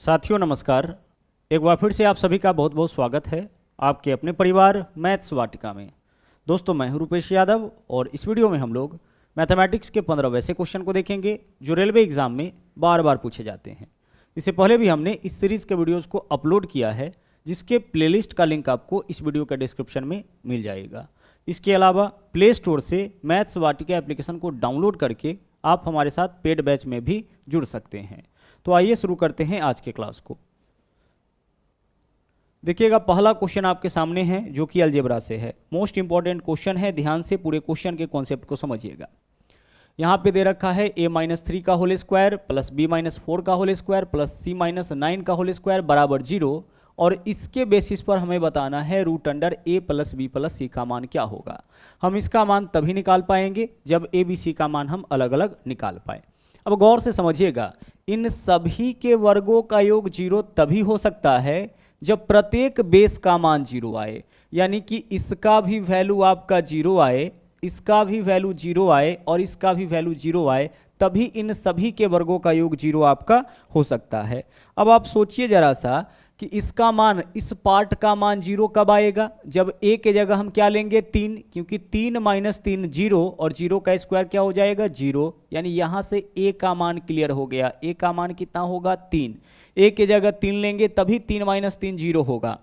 साथियों नमस्कार। एक बार फिर से आप सभी का बहुत बहुत स्वागत है आपके अपने परिवार मैथ्स वाटिका में। दोस्तों मैं हूं रूपेश यादव और इस वीडियो में हम लोग मैथमेटिक्स के 15 वैसे क्वेश्चन को देखेंगे जो रेलवे एग्जाम में बार बार पूछे जाते हैं। इससे पहले भी हमने इस सीरीज़ के वीडियोज़ को अपलोड किया है जिसके प्लेलिस्ट का लिंक आपको इस वीडियो के डिस्क्रिप्शन में मिल जाएगा। इसके अलावा प्ले स्टोर से मैथ्स वाटिका एप्लीकेशन को डाउनलोड करके आप हमारे साथ पेड बैच में भी जुड़ सकते हैं। तो आइए शुरू करते हैं आज के क्लास को। देखिएगा पहला क्वेश्चन आपके सामने है जो कि अलजेब्रा से है। मोस्ट इंपॉर्टेंट क्वेश्चन है, ध्यान से पूरे क्वेश्चन के कॉन्सेप्ट को समझिएगा। यहाँ पे दे रखा है a-3 का होल स्क्वायर प्लस b-4 का होल स्क्वायर प्लस c-9 का होल स्क्वायर बराबर 0 और इसके बेसिस पर हमें बताना है root under a plus b plus c का मान क्या होगा। हम इसका मान तभी निकाल पाएंगे जब a b c का मान हम अलग अलग निकाल पाए। अब गौर से समझिएगा, इन सभी के वर्गों का योग 0 तभी हो सकता है जब प्रत्येक बेस का मान 0 आए, यानी कि इसका भी वैल्यू आपका 0 आए, इसका भी वैल्यू 0 आए और इसका भी वैल्यू 0 आए, तभी इन सभी के वर्गों का योग 0 आपका हो सकता है। अब आप सोचिए जरा सा कि इसका मान, इस पार्ट का मान 0 कब आएगा, जब a के जगह हम क्या लेंगे 3, क्योंकि 3 - 3 0 और 0 का स्क्वायर क्या हो जाएगा 0, यानी यहां से a का मान क्लियर हो गया। a का मान कितना होगा 3, a के जगह 3 लेंगे तभी 3 - 3 0 होगा।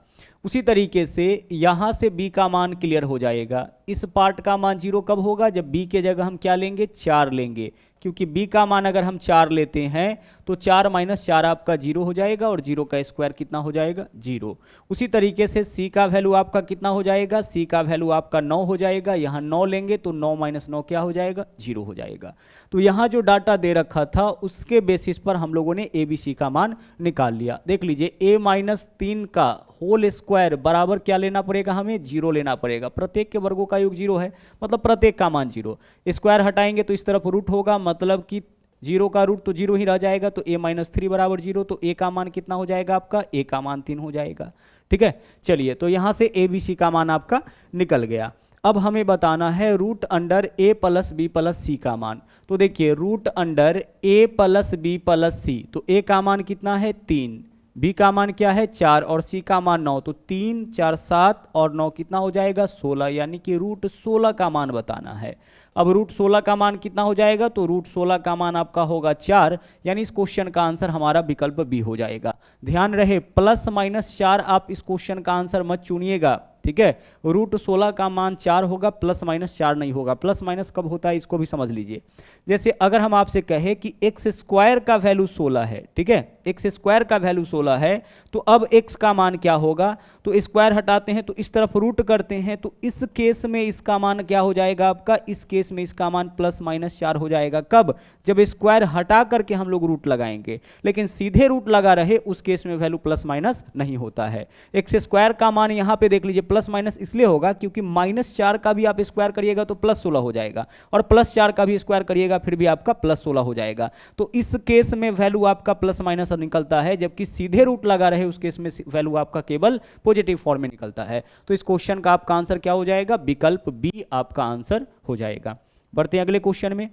उसी तरीके से यहां से b का मान क्लियर हो जाएगा। इस पार्ट का मान 0 कब होगा, जब b के जगह हम क्या लेंगे 4 लेंगे, क्योंकि b का मान अगर हम 4 लेते हैं तो 4 - 4 आपका 0 हो जाएगा और 0 का स्क्वायर कितना हो जाएगा 0। उसी तरीके से c का वैल्यू आपका कितना हो जाएगा, c का वैल्यू आपका 9 हो जाएगा। यहाँ 9 लेंगे तो 9 - 9 क्या हो जाएगा 0 हो जाएगा। तो यहाँ जो डाटा दे रखा था उसके बेसिस पर हम लोगों ने a b c का मान निकाल लिया। देख लीजिए a-3 का होल स्क्वायर बराबर क्या लेना पड़ेगा, हमें 0 लेना पड़ेगा। प्रत्येक के वर्गों का योग 0 है, मतलब प्रत्येक का मान 0। स्क्वायर हटाएंगे तो इस तरफ रूट होगा, मतलब कि 0 का रूट तो 0 ही रह जाएगा। तो a-3 बराबर 0, तो a का मान कितना हो जाएगा आपका, a का मान 3 हो जाएगा। ठीक है, चलिए तो यहां से a b c का मान आपका निकल गया। अब हमें बताना है root under a plus b plus c का मान। तो देखिए root under a plus b plus c, तो a का मान कितना है 3, b का मान क्या है 4 और c का मान 9, तो 3 4 7 और 9 कितना हो जाएगा 16, यानी कि रूट 16 का मान बताना है। अब रूट 16 का मान कितना हो जाएगा, तो रूट 16 का मान आपका होगा 4, यानी इस क्वेश्चन का आंसर हमारा विकल्प बी हो जाएगा। ध्यान रहे प्लस माइनस 4 आप इस क्वेश्चन का आंसर मत चुनिएगा, ठीक है। रूट 16 का मान 4 होगा, प्लस माइनस 4 नहीं होगा। प्लस माइनस कब होता है इसको भी समझ लीजिए। जैसे अगर हम आपसे कहें कि एक्स स्क्वायर का वैल्यू 16 है, ठीक है, एक्स स्क्वायर का वैल्यू 16 है, तो अब एक्स का मान क्या होगा, तो स्क्वायर हटाते हैं तो इस तरफ रूट करते हैं, तो इस केस में इसका मान क्या हो जाएगा आपका, इस केस में इसका मान प्लस माइनस 4 हो जाएगा। कब, जब स्क्वायर हटा करके हम लोग रूट लगाएंगे, लेकिन सीधे रूट लगा रहे उस केस में वैल्यू प्लस माइनस नहीं होता है। एक्स स्क्वायर का मान यहां पे देख लीजिए प्लस माइनस इसलिए होगा क्योंकि -4 का भी आप स्क्वायर करिएगा तो प्लस 16 हो जाएगा, और +4 का भी स्क्वायर करिएगा फिर भी आपका प्लस 16 हो जाएगा। तो इस केस में वैल्यू आपका प्लस माइनस निकलता है, जबकि सीधे रूट लगा रहे उस केस में वैल्यू आपका केवल पॉजिटिव फॉर्म में निकलता है। तो इस क्वेश्चन का आपका आंसर क्या हो जाएगा, विकल्प बी आपका आंसर हो जाएगा। बढ़ते हैं अगले क्वेश्चन में।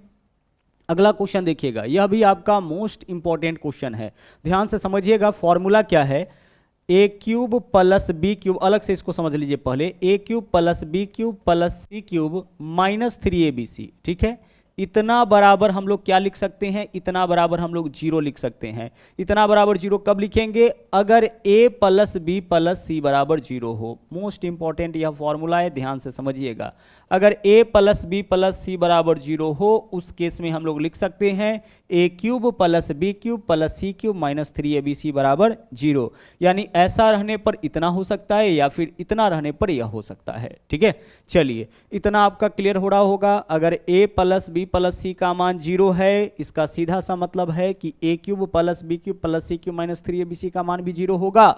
अगला क्वेश्चन देखिएगा, यह भी आपका मोस्ट इंपॉर्टेंट क्वेश्चन है, ध्यान से समझिएगा। फॉर्मूला क्या है, a cube plus B cube, अलग से इसको समझ लीजिए पहले, a cube plus B cube plus C cube minus 3abc, ठीक है। इतना बराबर हम लोग क्या लिख सकते हैं, इतना बराबर हम लोग 0 लिख सकते हैं। इतना बराबर 0 कब लिखेंगे, अगर a plus b plus c बराबर 0 हो। मोस्ट इंपॉर्टेंट यह फॉर्मूला है, ध्यान से समझिएगा। अगर a plus b plus c बराबर 0 हो उस केस में हम लोग लिख सकते हैं a cube plus B cube plus C cube minus 3abc बराबर 0, यानी ऐसा रहने पर इतना हो सकता है या फिर इतना रहने पर यह हो सकता है, ठीक है। चलिए इतना आपका क्लियर हो रहा होगा। अगर a प्लस बी प्लस सी का मान 0 है, इसका सीधा सा मतलब है कि a cube plus B cube plus C cube minus 3abc का मान भी 0 होगा।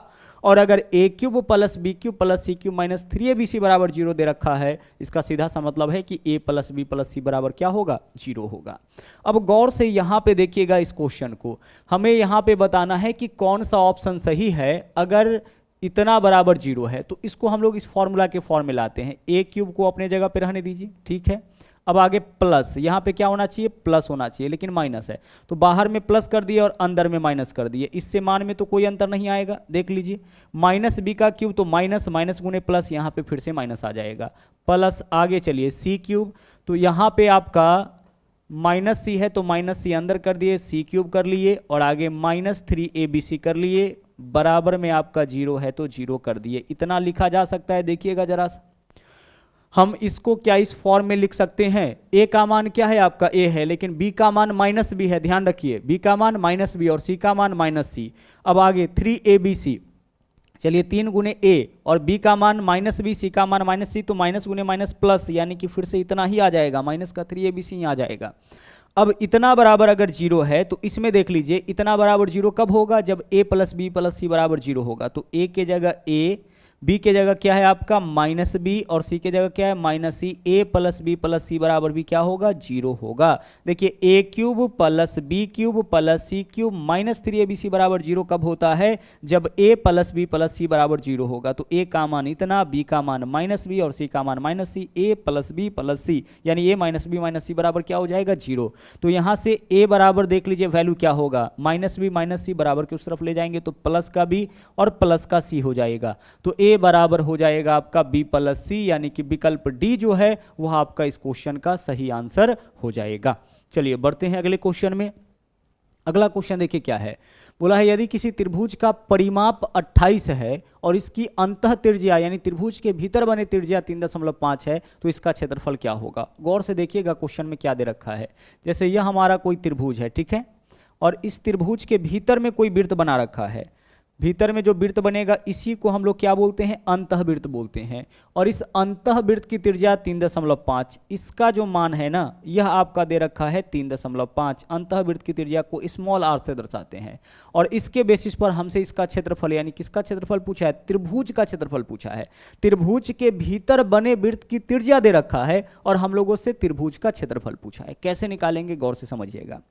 और अगर a cube plus B cube plus C cube minus 3abc बराबर 0 दे रखा है, इसका सीधा सा मतलब है कि a plus b plus c बराबर क्या होगा 0 होगा। अब गौर से यहां पे देखिएगा, इस क्वेश्चन को हमें यहां पे बताना है कि कौन सा ऑप्शन सही है। अगर इतना बराबर 0 है तो इसको हम लोग इस फॉर्मूला के फॉर्म में लाते हैं। a क्यूब को अपने जगह पे रहने दीजिए, ठीक है। अब आगे प्लस, यहाँ पे क्या होना चाहिए, प्लस होना चाहिए, लेकिन माइनस है, तो बाहर में प्लस कर दिए और अंदर में माइनस कर दिए, इससे मान में तो कोई अंतर नहीं आएगा। देख लीजिए माइनस बी का क्यूब, तो माइनस माइनस गुने प्लस, यहाँ पे फिर से माइनस आ जाएगा, प्लस आगे चलिए सी क्यूब, तो यहाँ पे आपका माइनस सी है तो माइनस सी अंदर कर दिए, सी क्यूब कर लिए, और आगे माइनस 3ab कर लिए, बराबर में आपका 0 है तो 0 कर दिए। इतना लिखा जा सकता है। देखिएगा जरा सा, हम इसको क्या इस फॉर्म में लिख सकते हैं, ए का मान क्या है आपका, ए है, लेकिन बी का मान माइनस बी है, ध्यान रखिए, बी का मान माइनस बी और सी का मान माइनस सी। अब आगे 3abc, चलिए 3 गुने ए और बी का मान माइनस बी, सी का मान माइनस सी, तो माइनस गुने माइनस प्लस, यानी कि फिर से इतना ही आ जाएगा, माइनस का 3abc ही आ जाएगा। अब इतना बराबर अगर 0 है तो इसमें देख लीजिए इतना बराबर 0 कब होगा, जब a plus b plus c बराबर 0 होगा। तो a के जगह a, b के जगह क्या है आपका माइनस बी, और c के जगह क्या है minus c, a plus b plus c बराबर भी क्या होगा, 0 होगा। देखिए a cube plus B cube plus C cube minus 3abc बराबर 0 कब होता है, जब a plus b plus c बराबर 0 होगा। तो a का मान इतना, b का मान माइनस बी और c का मान minus c, a plus b plus c, यानी a minus b minus c बराबर क्या हो जाएगा, 0। तो यहाँ से a बराबर देख लीजिए वैल्यू क्या होगा, माइनस बी माइनस सी बराबर के उस तरफ ले जाएंगे तो प्लस का b और प्लस का c हो जाएगा। तो a बराबर हो जाएगा आपका b प्लस सी, यानी कि विकल्प डी जो है वह आपका इस क्वेश्चन का सही आंसर हो जाएगा। चलिए बढ़ते हैं अगले क्वेश्चन में। अगला क्वेश्चन देखिए क्या है, बोला है यदि किसी त्रिभुज का परिमाप 28 है और इसकी अंतः त्रिज्या यानी त्रिभुज के भीतर बने त्रिज्या 3.5 है तो इसका क्षेत्रफल क्या होगा। गौर से देखिएगा क्वेश्चन में क्या दे रखा है। जैसे यह हमारा कोई त्रिभुज है, ठीक है, और इस त्रिभुज के भीतर में कोई वृत्त बना रखा है, भीतर में जो वृत्त बनेगा इसी को हम लोग क्या बोलते हैं, अंतःवृत्त बोलते हैं। और इस अंतःवृत्त की त्रिज्या 3.5, इसका जो मान है ना यह आपका दे रखा है 3.5। अंतःवृत्त की त्रिज्या को स्मॉल आर से दर्शाते हैं और इसके बेसिस पर हमसे इसका क्षेत्रफल यानी किसका क्षेत्रफल पूछा है, त्रिभुज का क्षेत्रफल पूछा है। त्रिभुज के भीतर बने वृत्त की त्रिज्या दे रखा है और हम लोगों से त्रिभुज का क्षेत्रफल पूछा है। कैसे निकालेंगे, गौर से समझिएगा।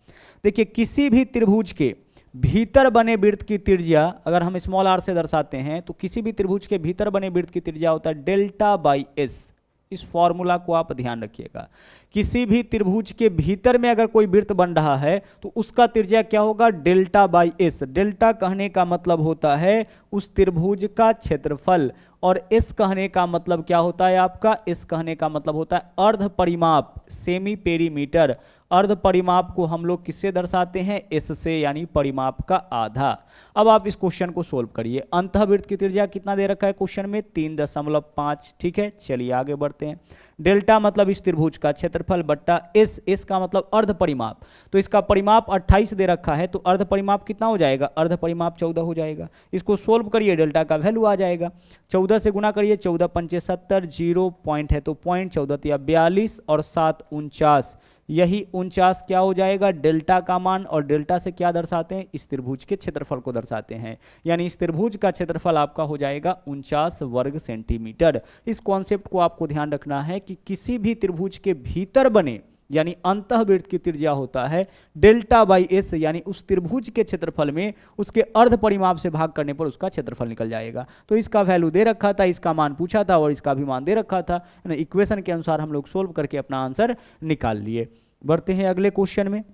देखिए किसी भी त्रिभुज के भीतर बने वृत्त की त्रिज्या अगर हम स्मॉल आर से दर्शाते हैं तो किसी भी त्रिभुज के भीतर बने वृत्त की त्रिज्या होता है डेल्टा बाई एस। इस फॉर्मूला को आप ध्यान रखिएगा। किसी भी त्रिभुज के भीतर में अगर कोई वृत्त बन रहा है तो उसका त्रिज्या क्या होगा, डेल्टा बाई एस। डेल्टा कहने का मतलब होता है उस त्रिभुज का क्षेत्रफल और एस कहने का मतलब क्या होता है आपका, एस कहने का मतलब होता है अर्ध परिमाप, सेमी पेरीमीटर। अर्ध परिमाप को हम लोग किससे दर्शाते हैं, एस से, यानी परिमाप का आधा। अब आप इस क्वेश्चन को सोल्व करिए। अंतःवृत्त की त्रिज्या कितना दे रखा है क्वेश्चन में, 3.5। ठीक है, चलिए आगे बढ़ते हैं। डेल्टा मतलब इस त्रिभुज का क्षेत्रफल बट्टा एस, एस का मतलब अर्ध परिमाप, तो इसका परिमाप 28 दे रखा है तो अर्ध परिमाप कितना हो जाएगा, अर्ध परिमाप 14 हो जाएगा। इसको सोल्व करिए, डेल्टा का वैल्यू आ जाएगा, 14 से गुना करिए, 14 पंचे 70, 0 पॉइंट है तो पॉइंट, 14 42 और 7 49, यही 49 क्या हो जाएगा, डेल्टा का मान। और डेल्टा से क्या दर्शाते हैं, इस त्रिभुज के क्षेत्रफल को दर्शाते हैं, यानी इस त्रिभुज का क्षेत्रफल आपका हो जाएगा 49 वर्ग सेंटीमीटर। इस कॉन्सेप्ट को आपको ध्यान रखना है कि किसी भी त्रिभुज के भीतर बने यानी अंतःवृत्त की त्रिज्या होता है डेल्टा बाई एस, यानी उस त्रिभुज के क्षेत्रफल में उसके अर्ध परिमाप से भाग करने पर उसका क्षेत्रफल निकल जाएगा। तो इसका वैल्यू दे रखा था, इसका मान पूछा था और इसका भी मान दे रखा था, इक्वेशन के अनुसार हम लोग सोल्व करके अपना आंसर निकाल लिए। बढ़ते हैं अगले क्वेश्चन में।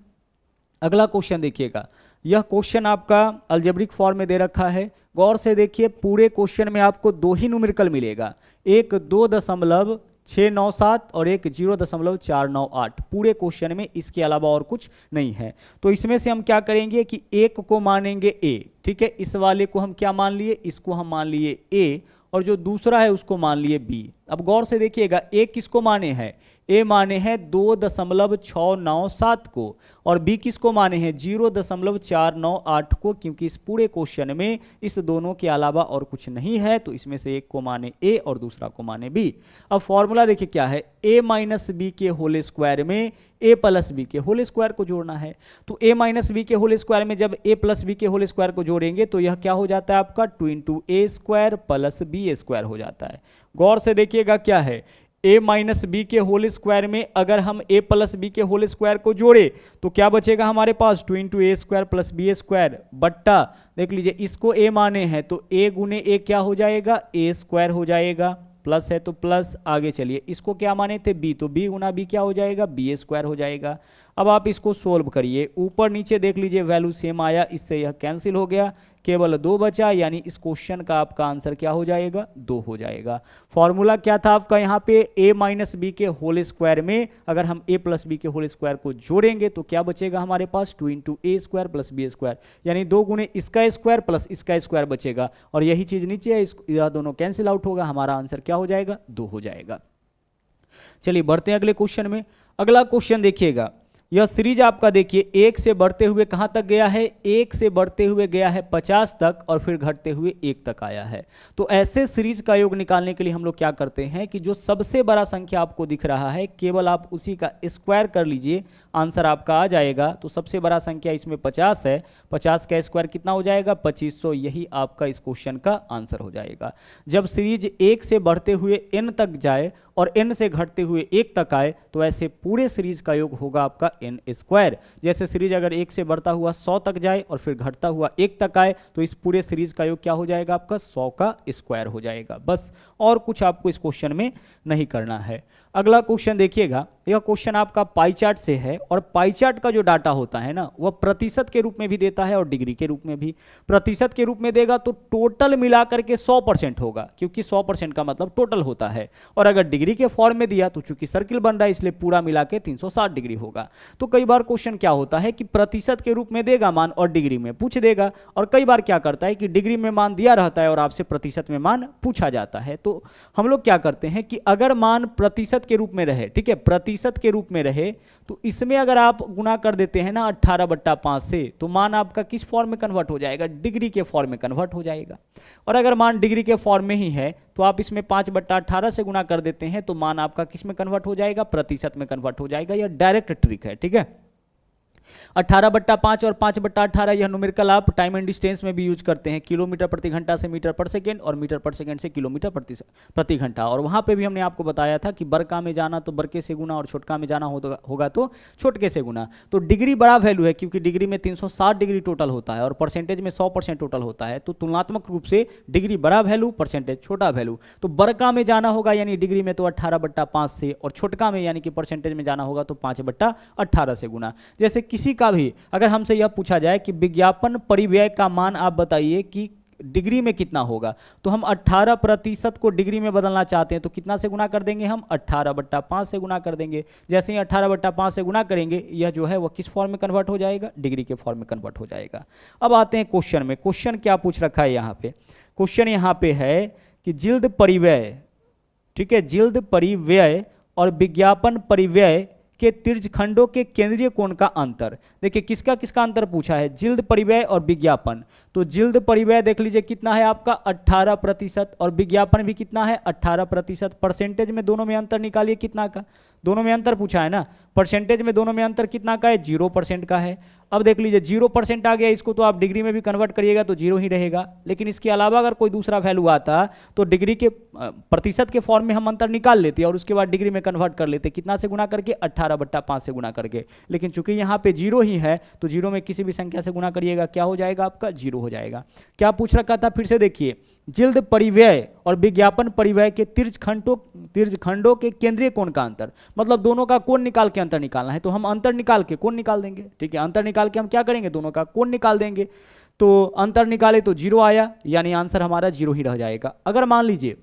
अगला क्वेश्चन देखिएगा, यह क्वेश्चन आपका अलजेब्रिक फॉर्म में दे रखा है। गौर से देखिए, पूरे क्वेश्चन में आपको 2 ही न्यूमेरिकल मिलेगा, एक 2.697 और एक 0.498। पूरे क्वेश्चन में इसके अलावा और कुछ नहीं है। तो इसमें से हम क्या करेंगे कि एक को मानेंगे ए, ठीक है, इस वाले को हम क्या मान लिए, इसको हम मान लिए ए, और जो दूसरा है उसको मान लिए बी। अब गौर से देखिएगा, ए किसको माने हैं, ए माने हैं 2.697 को, और बी किसको माने हैं 0.498 को, क्योंकि इस पूरे क्वेश्चन में इस दोनों के अलावा और कुछ नहीं है। तो इसमें से एक को माने ए और दूसरा को माने बी। अब फॉर्मूला देखिए क्या है, a माइनस बी के होल स्क्वायर में a प्लस बी के होल स्क्वायर को जोड़ना है। तो a माइनस बी के होल स्क्वायर में जब a प्लस बी के होल स्क्वायर को जोड़ेंगे तो यह क्या हो जाता है आपका 2 × a square plus b square हो जाता है। गौर से देखिएगा क्या है, a माइनस बी के होल स्क्वायर में अगर हम a प्लस बी के होल स्क्वायर को जोड़े तो क्या बचेगा हमारे पास 2 × a square plus b square बट्टा, देख लीजिए इसको a माने हैं तो a गुने a क्या हो जाएगा, a स्क्वायर हो जाएगा, प्लस है तो प्लस, आगे चलिए इसको क्या माने थे b, तो b गुना b क्या हो जाएगा, बी स्क्वायर हो जाएगा। अब आप इसको सोल्व करिए, ऊपर नीचे देख लीजिए वैल्यू सेम आया, इससे यह कैंसिल हो गया, केवल 2 बचा, यानी इस क्वेश्चन का आपका आंसर क्या हो जाएगा, 2 हो जाएगा। फॉर्मूला क्या था आपका यहाँ पे, a माइनस बी के होल स्क्वायर में अगर हम a प्लस बी के होल स्क्वायर को जोड़ेंगे तो क्या बचेगा हमारे पास, 2 इंटू ए स्क्वायर प्लस बी स्क्वायर, यानी 2 गुने इसका स्क्वायर प्लस इसका स्क्वायर बचेगा, और यही चीज नीचे है, यह दोनों कैंसिल आउट होगा, हमारा आंसर क्या हो जाएगा, 2 हो जाएगा। चलिए बढ़ते हैं अगले क्वेश्चन में। अगला क्वेश्चन देखिएगा, यह सीरीज आपका देखिए 1 से बढ़ते हुए कहां तक गया है, 1 से बढ़ते हुए गया है 50 तक और फिर घटते हुए 1 तक आया है। तो ऐसे सीरीज का योग निकालने के लिए हम लोग क्या करते हैं कि जो सबसे बड़ा संख्या आपको दिख रहा है केवल आप उसी का स्क्वायर कर लीजिए, आंसर आपका आ जाएगा। तो सबसे बड़ा संख्या इसमें 50 है, 50 का स्क्वायर कितना हो जाएगा, 2500, यही आपका इस क्वेश्चन का आंसर हो जाएगा। जब सीरीज 1 से बढ़ते हुए n तक जाए और n से घटते हुए 1 तक आए तो ऐसे पूरे सीरीज का योग होगा आपका n स्क्वायर। जैसे सीरीज अगर 1 से बढ़ता हुआ 100 तक जाए और फिर घटता हुआ 1 तक आए तो इस पूरे सीरीज का योग क्या हो जाएगा आपका, 100 का स्क्वायर हो जाएगा। बस, और कुछ आपको इस क्वेश्चन में नहीं करना है। अगला क्वेश्चन देखिएगा, यह क्वेश्चन आपका पाई चार्ट से है, और पाई चार्ट का जो डाटा होता है ना वह प्रतिशत के रूप में भी देता है और डिग्री के रूप में भी। प्रतिशत के रूप में देगा तो टोटल मिलाकर के 100% होगा, क्योंकि 100% का मतलब टोटल होता है, और अगर डिग्री के फॉर्म में दिया तो चूंकि सर्किल बन रहा है इसलिए पूरा मिला के 360 डिग्री होगा। तो कई बार क्वेश्चन क्या होता है कि प्रतिशत के रूप में देगा मान और डिग्री में पूछ देगा, और कई बार क्या करता है कि डिग्री में मान दिया रहता है और आपसे प्रतिशत में मान पूछा जाता है। तो हम लोग क्या करते हैं कि अगर मान प्रतिशत के रूप में रहे, ठीक है, प्रतिशत के रूप में रहे, तो इसमें अगर आप गुना कर देते हैं ना 18/5 से, तो मान आपका किस फॉर्म में कन्वर्ट हो जाएगा, डिग्री के फॉर्म में कन्वर्ट हो जाएगा। और अगर मान डिग्री के फॉर्म में ही है तो आप इसमें 5/18 से गुना कर देते हैं तो मान आपका किस में कन्वर्ट हो जाएगा, प्रतिशत में कन्वर्ट हो जाएगा। यह डायरेक्ट ट्रिक है, ठीक है। 18/5 और 5/18 यह न्यूमेरिकल आप टाइम एंड डिस्टेंस में भी यूज करते हैं, किलोमीटर प्रति घंटा से मीटर पर सेकेंड और मीटर पर सेकेंड से किलोमीटर प्रति घंटा। और वहां पे भी हमने आपको बताया था कि बड़का में जाना तो बड़के से गुना और छोटका में जाना होगा तो छोटके से गुना। तो डिग्री बड़ा वैल्यू है क्योंकि डिग्री में 360 डिग्री टोटल होता है और परसेंटेज में 100% टोटल होता है, तो तुलनात्मक रूप से डिग्री बड़ा वैल्यू, परसेंटेज छोटा वैल्यू। तो बड़का में जाना होगा यानी डिग्री में तो 18/5 से, और छोटका में यानी कि परसेंटेज में जाना होगा तो 5/18 से गुना। जैसे किसी का भी अगर हमसे यह पूछा जाए कि विज्ञापन परिव्यय का मान आप बताइए कि डिग्री में कितना होगा, तो हम 18% को डिग्री में बदलना चाहते हैं तो कितना से गुना कर देंगे, हम 18/5 से गुना कर देंगे। जैसे ही 18/5 से गुना करेंगे यह जो है वह किस फॉर्म में कन्वर्ट हो जाएगा, डिग्री के फॉर्म में कन्वर्ट हो जाएगा। अब आते हैं क्वेश्चन में। क्वेश्चन क्या पूछ रखा है यहाँ पे, क्वेश्चन यहाँ पे है कि जिल्द परिव्यय, ठीक है, जिल्द परिव्यय और विज्ञापन परिव्यय के तिर्यखंडों के केंद्रीय कोण का अंतर। देखिए किसका किसका अंतर पूछा है, जिल्द परिव्यय और विज्ञापन। तो जिल्द परिव्यय देख लीजिए कितना है आपका 18% और विज्ञापन भी कितना है 18%। परसेंटेज में दोनों में अंतर निकालिए कितना का, दोनों में अंतर पूछा है ना, परसेंटेज में दोनों में अंतर कितना का है, 0% का है। अब देख लीजिए 0% आ गया, इसको तो आप डिग्री में भी कन्वर्ट करिएगा तो 0 ही रहेगा, लेकिन इसके अलावा अगर कोई दूसरा वैल्यू आता तो डिग्री के प्रतिशत के फॉर्म में हम अंतर निकाल लेते और उसके बाद डिग्री में कन्वर्ट कर लेते, कितना से गुना करके 18/5 से गुना करके। लेकिन चूंकि यहाँ पे 0 ही है तो 0 में किसी भी संख्या से गुना करिएगा क्या हो जाएगा आपका, 0 हो जाएगा। क्या पूछ रखा था फिर से देखिए, जिल्द परिव्यय और विज्ञापन परिव्यय के तिर्यखंडों के केंद्रीय कोण का अंतर, मतलब दोनों का कोण निकाल के अंतर निकालना है। तो हम अंतर निकाल के कोण निकाल देंगे, ठीक है, अंतर निकाल के हम क्या करेंगे, दोनों का कोण निकाल देंगे। तो अंतर निकाले तो 0 आया, यानी आंसर हमारा 0 ही रह जाएगा। अगर मान लीजिए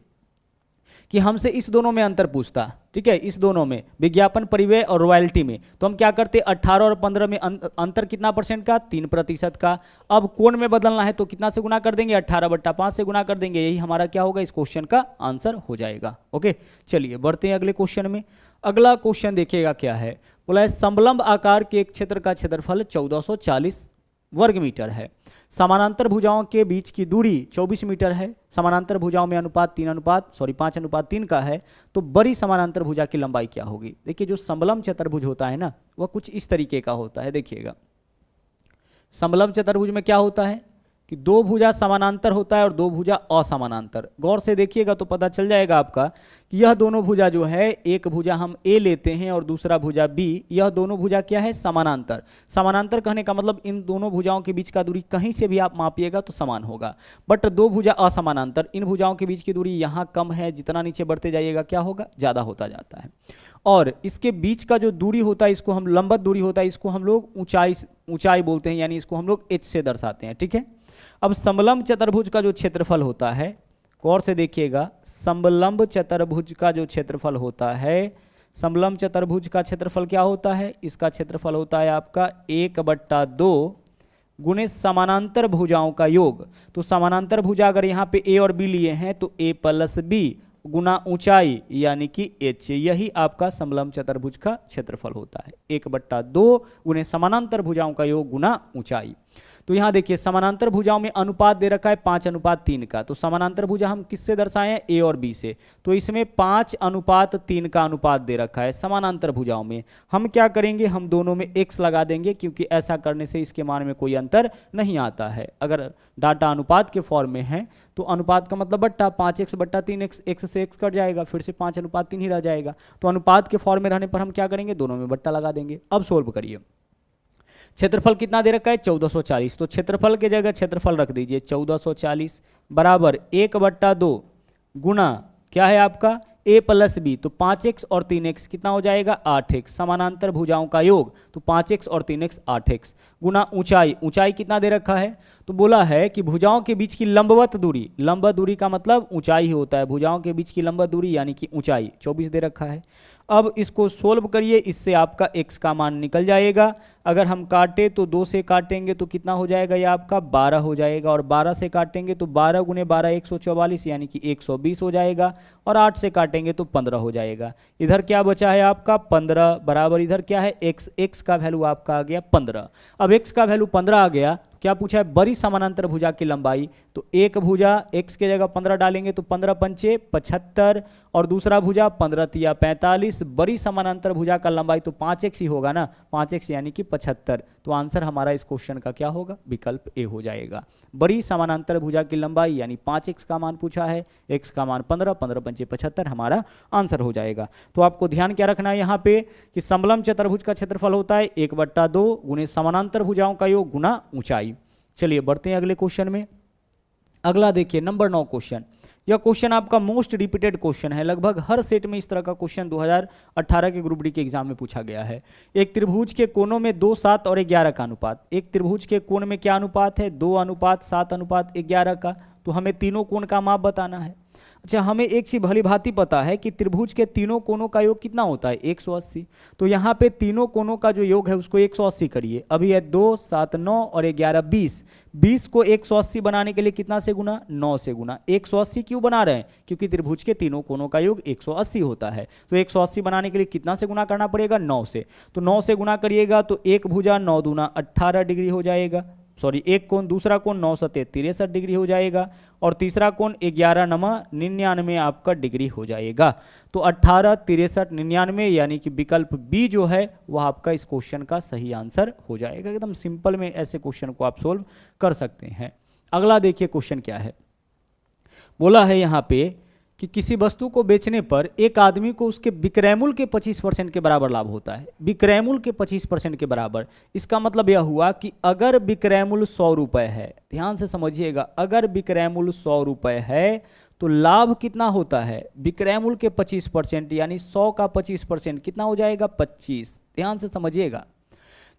कि हमसे इस दोनों में अंतर पूछता, ठीक है, इस दोनों में विज्ञापन परिव्यय और रॉयल्टी में, तो हम क्या करते, 18 और 15 में अंतर कितना परसेंट का, 3% का। अब कोण में बदलना है तो कितना से गुना कर देंगे, 18/5 से गुना कर देंगे, यही हमारा क्या होगा, इस क्वेश्चन का आंसर हो जाएगा। ओके, चलिए बढ़ते हैं अगले क्वेश्चन में। अगला क्वेश्चन देखिएगा क्या है, बोला है समलंब आकार के एक क्षेत्र का क्षेत्रफल 1440 वर्ग मीटर है, समानांतर भुजाओं के बीच की दूरी 24 मीटर है, समानांतर भुजाओं में अनुपात 5:3 का है, तो बड़ी समानांतर भुजा की लंबाई क्या होगी। देखिए जो समलंब चतुर्भुज होता है ना वह कुछ इस तरीके का होता है, देखिएगा समलंब चतुर्भुज में क्या होता है कि दो भुजा समानांतर होता है और दो भुजा असमानांतर। गौर से देखिएगा तो पता चल जाएगा आपका कि यह दोनों भुजा जो है, एक भुजा हम ए लेते हैं और दूसरा भुजा बी, यह दोनों भुजा क्या है, समानांतर। समानांतर कहने का मतलब इन दोनों भुजाओं के बीच का दूरी कहीं से भी आप मापिएगा तो समान होगा। बट दो भुजा असमानांतर, इन भुजाओं के बीच की दूरी यहाँ कम है, जितना नीचे बढ़ते जाइएगा क्या होगा, ज़्यादा होता जाता है। और इसके बीच का जो दूरी होता है, इसको हम लंबवत दूरी होता है, इसको हम लोग ऊंचाई बोलते हैं, यानी इसको हम लोग एच से दर्शाते हैं। ठीक है। अब समलंब चतुर्भुज का जो क्षेत्रफल होता है, गौर से देखिएगा, समलंब चतुर्भुज का जो क्षेत्रफल होता है, समलंब चतुर्भुज का क्षेत्रफल क्या होता है, इसका क्षेत्रफल होता है आपका 1/2 गुणे समानांतर भुजाओं का योग। तो समानांतर भुजा अगर यहाँ पे ए और बी लिए हैं तो a + b गुना ऊंचाई यानी कि h, यही आपका समलंब चतुर्भुज का क्षेत्रफल होता है। 1/2 गुणे समानांतर भुजाओं का योग गुना ऊंचाई। तो यहाँ देखिए समानांतर भुजाओं में अनुपात दे रखा है 5:3 का। तो समानांतर भुजा हम किससे दर्शाए हैं, ए और बी से। तो इसमें 5:3 का अनुपात दे रखा है समानांतर भुजाओं में। हम क्या करेंगे, हम दोनों में x लगा देंगे, क्योंकि ऐसा करने से इसके मान में कोई अंतर नहीं आता है। अगर डाटा अनुपात के फॉर्म में है तो अनुपात का मतलब बट्टा, 5x/3x, x से x कट जाएगा, फिर से 5:3 ही रह जाएगा। तो अनुपात के फॉर्म में रहने पर हम क्या करेंगे, दोनों में बट्टा लगा देंगे। अब सोल्व करिए। क्षेत्रफल कितना दे रखा है, 1440। तो क्षेत्रफल के जगह क्षेत्रफल रख दीजिए, 1440 बराबर 1/2 गुना क्या है आपका a + b। तो 5x और 3x कितना हो जाएगा, 8x। समानांतर भुजाओं का योग, तो 5x और 3x 8x गुना ऊंचाई। ऊंचाई कितना दे रखा है, तो बोला है कि भुजाओं के बीच की लंबवत दूरी, लंबवत दूरी का मतलब ऊंचाई ही होता है, भुजाओं के बीच की लंबवत दूरी यानी कि ऊंचाई 24 दे रखा है। अब इसको सोल्व करिए, इससे आपका x का मान निकल जाएगा। अगर हम काटे तो 2 से काटेंगे तो कितना हो जाएगा, ये आपका 12 हो जाएगा, और 12 से काटेंगे तो 12 गुने 12 144 यानी कि 120 हो जाएगा, और 8 से काटेंगे तो 15 हो जाएगा। इधर क्या बचा है आपका 15 बराबर इधर क्या है x का वैल्यू आपका आ गया 15। अब x का वैल्यू 15 आ गया, क्या पूछा है, बड़ी समानांतर भुजा की लंबाई। तो एक भुजा x के जगह 15 डालेंगे तो 15 पंचे 75, और दूसरा भुजा 15 तिया 45। बड़ी समानांतर भुजा का लंबाई तो 5x ही होगा ना, 5x यानी कि 75। तो आंसर हमारा इस क्वेश्चन का क्या होगा, विकल्प ए हो जाएगा। बड़ी समानांतर भुजा की लंबाई यानी 5x का मान पूछा है, x का मान 15, 15 पंचे 75 हमारा आंसर हो जाएगा। तो आपको ध्यान क्या रखना है यहाँ पे कि समलंब चतुर्भुज का क्षेत्रफल होता है 1/2 गुणे समानांतर भुजाओं का योग गुना ऊंचाई। चलिए बढ़ते हैं अगले क्वेश्चन में। अगला देखिए नंबर 9 क्वेश्चन। यह क्वेश्चन आपका मोस्ट रिपीटेड क्वेश्चन है, लगभग हर सेट में इस तरह का क्वेश्चन 2018 के ग्रुप डी के एग्जाम में पूछा गया है। एक त्रिभुज के कोनों में 2, 7 और 11 का अनुपात। एक त्रिभुज के कोण में क्या अनुपात है, 2:7:11 का। तो हमें तीनों कोण का माप बताना है। अच्छा, हमें एक चीज भली भांति पता है कि त्रिभुज के तीनों कोनों का योग कितना होता है, 180। तो यहाँ पे तीनों कोनों का जो योग है उसको 180 करिए। अभी है 2, 7, 9 और 11 20। 20 को 180 बनाने के लिए कितना से गुना, 9 से गुना। 180 क्यों बना रहे हैं, क्योंकि त्रिभुज के तीनों कोनों का योग 180 होता है। तो 180 बनाने के लिए कितना से गुना करना पड़ेगा, 9 से। तो 9 से गुना करिएगा तो एक भुजा 9 दूना 18 डिग्री हो जाएगा, सॉरी एक कोण, दूसरा कोण 9 सते 63 डिग्री हो जाएगा, और तीसरा कोण 11 नमा 99 आपका डिग्री हो जाएगा। तो 18, 63, 99 यानी कि विकल्प बी जो है वह आपका इस क्वेश्चन का सही आंसर हो जाएगा। एकदम सिंपल में ऐसे क्वेश्चन को आप सोल्व कर सकते हैं। अगला देखिए क्वेश्चन क्या है, बोला है यहाँ पे कि किसी वस्तु को बेचने पर एक आदमी को उसके विक्रय मूल्य के 25% के बराबर लाभ होता है। विक्रय मूल्य के 25% के बराबर, इसका मतलब यह हुआ कि अगर विक्रय मूल्य 100 रुपये है, ध्यान से समझिएगा, अगर विक्रय मूल्य 100 रुपये है तो लाभ कितना होता है, विक्रय मूल्य के 25% यानी 100 का 25% कितना हो जाएगा, 25। ध्यान से समझिएगा,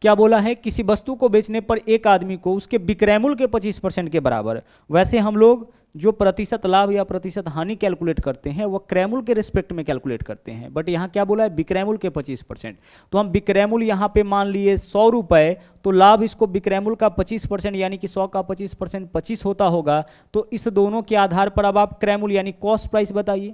क्या बोला है, किसी वस्तु को बेचने पर एक आदमी को उसके विक्रय मूल्य के 25% के बराबर। वैसे हम लोग जो प्रतिशत लाभ या प्रतिशत हानि कैलकुलेट करते हैं वह क्रय मूल्य के रिस्पेक्ट में कैलकुलेट करते हैं, बट यहाँ क्या बोला है, विक्रय मूल्य के 25%। तो हम विक्रय मूल्य यहाँ पे मान लिए 100 रुपये, तो लाभ इसको विक्रय मूल्य का 25% यानी कि 100 का 25% 25 होता होगा। तो इस दोनों के आधार पर अब आप क्रय मूल्य यानी कॉस्ट प्राइस बताइए।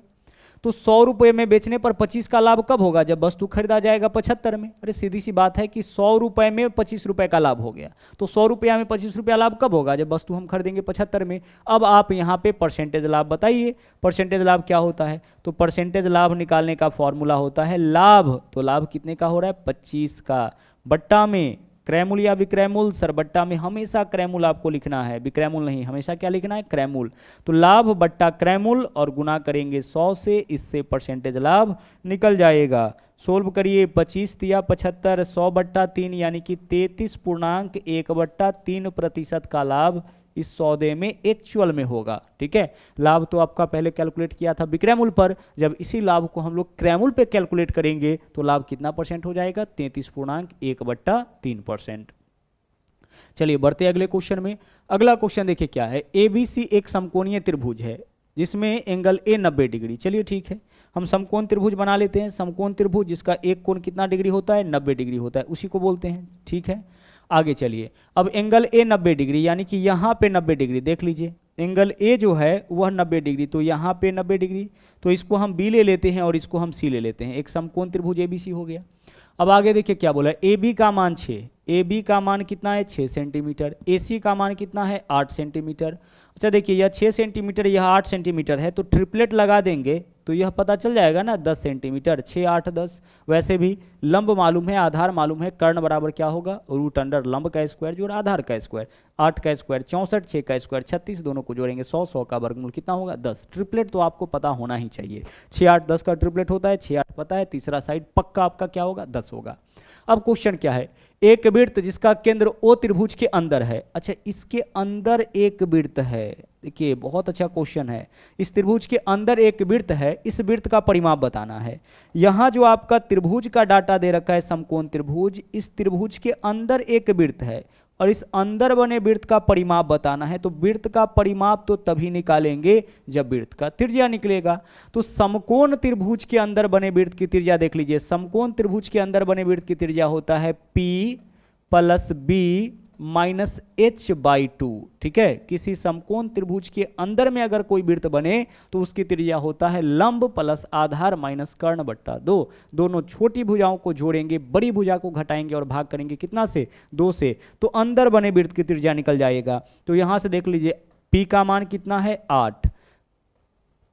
तो 100 रुपये में बेचने पर 25 का लाभ कब होगा, जब वस्तु खरीदा जाएगा 75 में। अरे सीधी सी बात है कि 100 रुपये में 25 रुपये का लाभ हो गया, तो 100 रुपया में 25 रुपया लाभ कब होगा, जब वस्तु हम खरीदेंगे 75 में। अब आप यहाँ पे परसेंटेज लाभ बताइए, परसेंटेज लाभ क्या होता है। तो परसेंटेज लाभ निकालने का फॉर्मूला होता है लाभ, तो लाभ कितने का हो रहा है, 25 का, बट्टा में क्रैमूल या विक्रैमूल, सर बट्टा में हमेशा क्रैमूल आपको लिखना है, विक्रैमूल नहीं, हमेशा क्या लिखना है, क्रैमूल। तो लाभ बट्टा क्रैमूल और गुना करेंगे 100 से, इससे परसेंटेज लाभ निकल जाएगा। सोल्व करिए, 25 तिया 75, 100 बट्टा 3 यानी कि 33.1/3% का लाभ इस सौदे में एक्चुअल में होगा। ठीक है, लाभ तो आपका पहले कैलकुलेट किया था विक्रैमूल पर, जब इसी लाभ को हम लोग क्रैमूल पे कैलकुलेट करेंगे तो लाभ कितना परसेंट हो जाएगा, 33.1/3%। चलिए बढ़ते अगले क्वेश्चन में। अगला क्वेश्चन देखिए क्या है, ABC एक समकोणीय त्रिभुज है जिसमें एंगल A 90 डिग्री। चलिए ठीक है, हम समकोण त्रिभुज बना लेते हैं। समकोण त्रिभुज जिसका एक कोण कितना डिग्री होता है, 90 डिग्री होता है, उसी को बोलते हैं। ठीक है, आगे चलिए। अब एंगल A 90 डिग्री यानी कि यहाँ पे 90 डिग्री, देख लीजिए एंगल A जो है वह 90 डिग्री, तो यहाँ पे 90 डिग्री, तो इसको हम B ले लेते हैं और इसको हम C ले लेते हैं। एक समकोण त्रिभुज ABC हो गया। अब आगे देखिए क्या बोला है, AB का मान 6, AB का मान कितना है 6 सेंटीमीटर, AC का मान कितना है 8 सेंटीमीटर। अच्छा देखिए यह 6 सेंटीमीटर, यह 8 सेंटीमीटर है, तो ट्रिपलेट लगा देंगे तो यह पता चल जाएगा ना 10 सेंटीमीटर, 6 8 10। वैसे भी लंब मालूम है, आधार मालूम है, कर्ण बराबर क्या होगा, रूट अंडर लंब का स्क्वायर जोड़ आधार का स्क्वायर। 8 का स्क्वायर 64, 6 का स्क्वायर 36, दोनों को जोड़ेंगे 100, 100 का वर्गमूल कितना होगा 10। ट्रिपलेट तो आपको पता होना ही चाहिए, 6 8 10 का ट्रिपलेट होता है, 6 8 पता है, तीसरा साइड पक्का आपका क्या होगा 10 होगा। अब क्वेश्चन क्या है, एक वृत्त जिसका केंद्र O त्रिभुज के अंदर है। अच्छा इसके अंदर एक वृत्त है, देखिए बहुत अच्छा क्वेश्चन है। इस त्रिभुज के अंदर एक वृत्त है, इस वृत्त का परिमाप बताना है। यहाँ जो आपका त्रिभुज का डाटा दे रखा है समकोण त्रिभुज, इस त्रिभुज के अंदर एक वृत्त है और इस अंदर बने वृत्त का परिमाप बताना है। तो वृत्त का परिमाप तो तभी निकालेंगे जब वृत्त का त्रिज्या निकलेगा। तो समकोण त्रिभुज के अंदर बने वृत्त की त्रिज्या देख लीजिए, समकोण त्रिभुज के अंदर बने वृत्त की त्रिज्या होता है P + B - h/2। ठीक है, किसी समकोण त्रिभुज के अंदर में अगर कोई वृत्त बने तो उसकी त्रिज्या होता है लंब प्लस आधार माइनस कर्ण बट्टा 2। दोनों छोटी भुजाओं को जोड़ेंगे, बड़ी भुजा को घटाएंगे और भाग करेंगे कितना से, 2 से, तो अंदर बने वृत्त की त्रिज्या निकल जाएगा। तो यहां से देख लीजिए P का मान कितना है 8,